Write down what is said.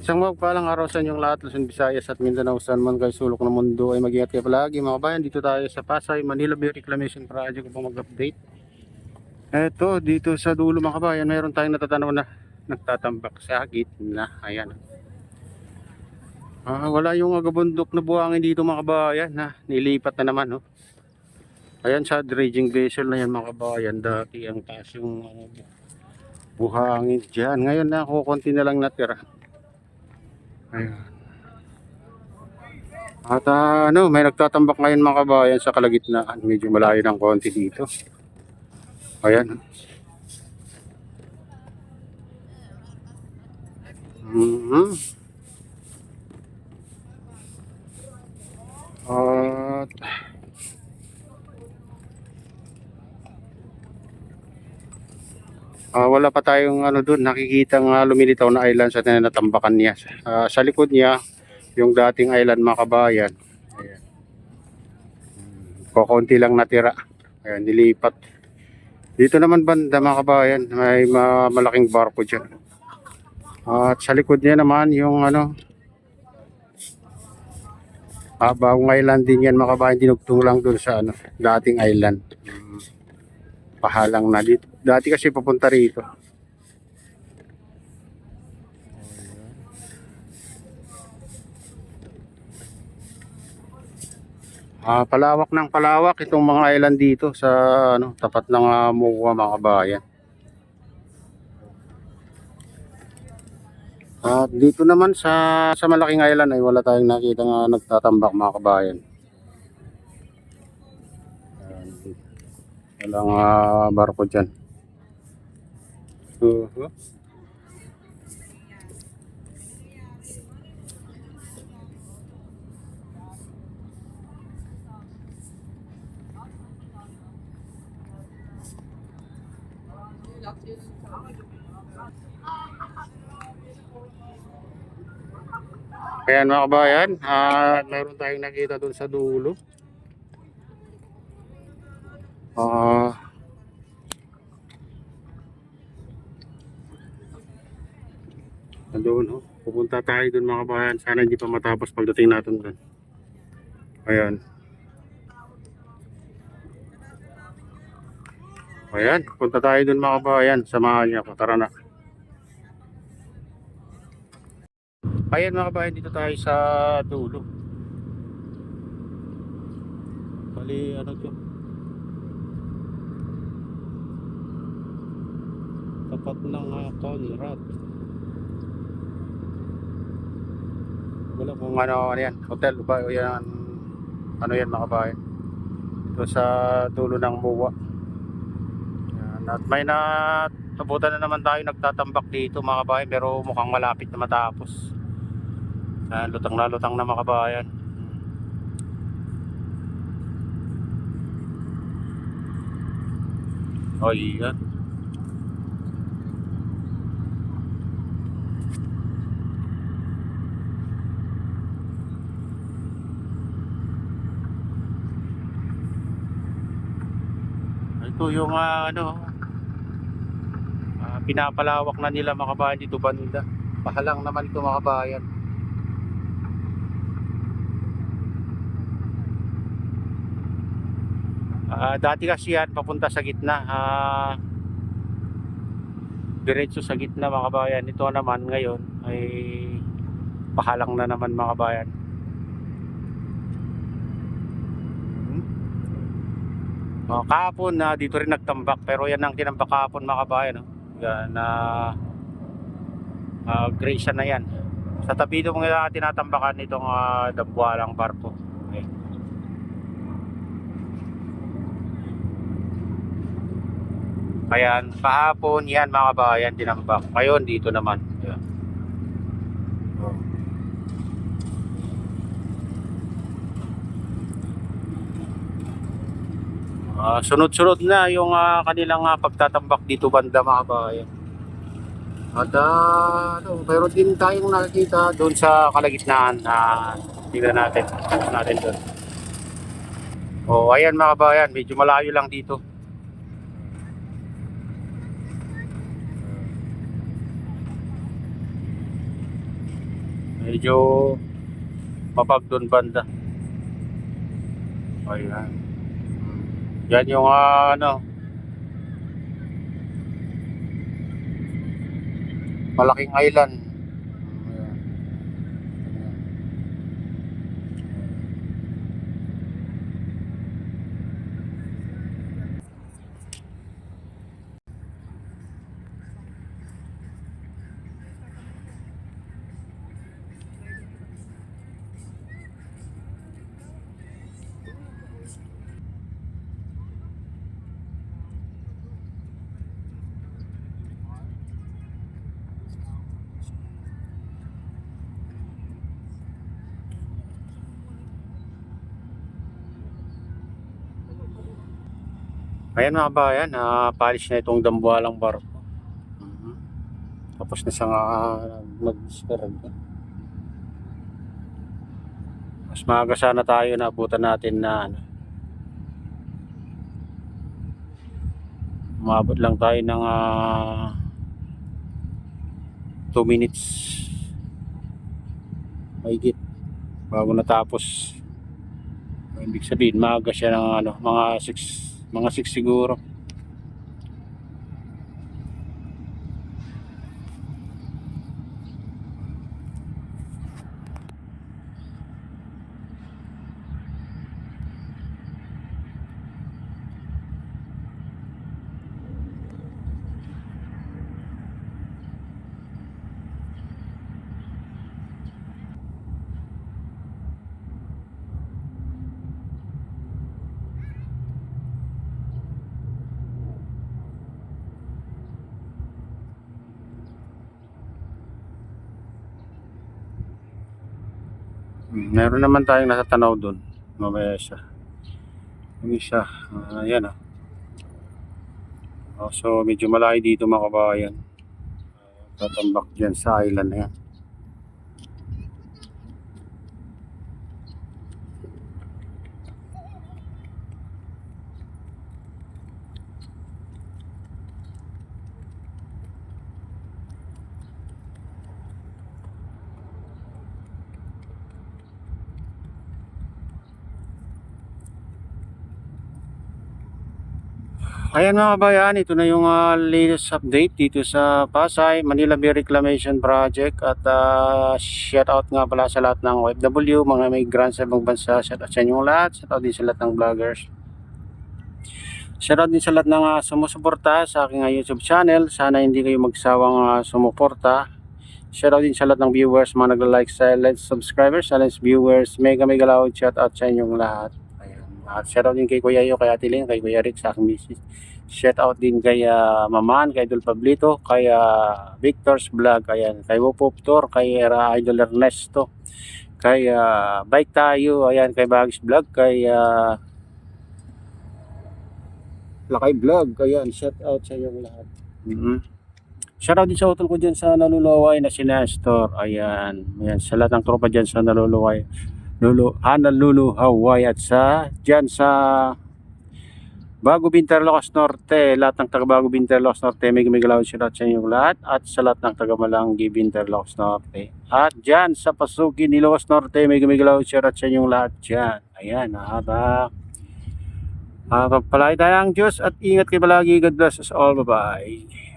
Isang mapagpalang araw sa inyong lahat, Luzon, Visayas at Mindanao, saan man kayo sulok ng mundo ay mag-ingat kayo palagi mga kabayan. Dito tayo sa Pasay, Manila Bay Reclamation Project upang mag-update. Eto, dito sa dulo mga kabayan, mayroon tayong natatanaw na nagtatambak sa gitna. Ayan. Wala yung agabundok na buhangin dito mga kabayan, na nilipat na naman. Oh. Ayan sa dredging vessel na yan mga kabayan, dati ang taas yung buhangin dyan. Ngayon na, kukunti na lang natira. Ayan. At may nagtatambak ngayon mga kabayan sa kalagitnaan. Medyo malayo ng konti dito. Ayan. At wala pa tayong doon nakikitang lumilitaw na island sa tinatambakan niya. Sa likod niya, yung dating island mga kabayan. Ayan. Kukunti lang natira. Ayan, nilipat. Dito naman banda mga kabayan, may malaking barko dyan. At sa likod niya naman yung bagong island din yan mga kabayan, dinugtong lang doon sa dating island. Pahalang na dito. Dati kasi papunta rito. Palawak ng palawak itong mga island dito sa tapat ng MOA mga kabayan. At dito naman sa malaking island ay wala tayong nakita nga nagtatambak mga kabayan. Walang barko dyan. Ayan mga kabayan, mayroon tayong nakita doon sa dulo. Doon, pupunta tayo doon mga kabayan. Sana hindi pa matapos pagdating natin doon. Ayan. Ayan, punta tayo doon mga kabayan. Samahan niyo ako, tara na. Ayan mga kabayan, dito tayo sa dulo. Bali, to? Tapat ng Conrad. Wala kung ano yan, hotel ba o yan, yan mga kabayan. Ito sa dulo ng MOA. Yan. At may natabutan na naman tayo nagtatambak dito mga kabayan, pero mukhang malapit na matapos. Lutang na lutang na mga kabayan. Oh, yan. Ito yung pinapalawak na nila mga kabayan dito banda. Pahalang naman ito mga kabayan. Dati kasi yan papunta sa gitna, diretso sa gitna mga kabayan. Ito naman ngayon ay pahalang na naman mga kabayan. Kahapon dito rin nagtambak, pero yan ang tinambak kahapon mga kabayan. Yan Gracia na yan. Sa tabi ng mga tinatambakan itong Dambuhalang barko. Okay. Ayan, kahapon yan mga kabayan tinambak. Ngayon dito naman. Ayan. Sunod-sunod na yung kanilang pagtatambak dito banda mga kabayan. At pero din tayong nakikita doon sa kalagitnaan. Tingnan natin doon. Ayan mga kabayan, medyo malayo lang dito. Medyo mapag doon banda. Ayan. Yan yung ano, malaking island. Ayan. Ayan mga kabayan, polish na itong dambuhalang barko. Tapos na siya mag-discarga. Mas maaga sana tayo na abutan natin na ano. Umabot lang tayo ng 2 minutes mahigit bago natapos. Ibig sabihin maaga siya ng ano, mga 6 siguro. Meron naman tayong nasa tanaw doon. Mamaya siya. Yung isa, ayan so medyo malayo dito mga kabayan. Tatambak dyan sa island na yan. Ayan mga kabayan, ito na yung latest update dito sa Pasay, Manila Bay Reclamation Project. At shout out nga pala sa lahat ng OFW, mga migrants sa ibang bansa. Shout out sa inyong lahat, shout out din sa lahat ng vloggers. Shout out din sa lahat ng sumusuporta sa aking YouTube channel. Sana hindi kayo magsawang sumuporta. Shout out din sa lahat ng viewers, mga nagla-like, silent subscribers, silent viewers. Mega loud shout out sa inyong lahat. At shout out din kay Kuya Yo, kay Ate Lynn, kay Kuya Rick, sa aking misis. Shout out din kay Maman, kay Idol Pablito, kay Victor's Vlog, ayan, kay Wopoptor, kay Idol Ernesto, kay Bike Tayo, ayan, kay Bagis Vlog, kay Lakay Vlog, ayan, shout out sa inyong lahat. Shout out din sa utol ko dyan sa Naluluway na si Nestor, ayan, sa lahat ng tropa dyan sa Naluluway. Hawaii at sa dyan sa Bago Binterlocos Norte, lahat ng taga Bago Binterlocos Norte, may gumigalaw shout out sa inyong lahat, at sa lahat ng taga Malanggi Binterlocos Norte, at dyan sa Pasuki Ilocos Norte, may gumigalaw shout out sa inyong lahat dyan. Ayan, pagpalay tayo ng Diyos at ingat kayo palagi. God bless us all. Bye bye.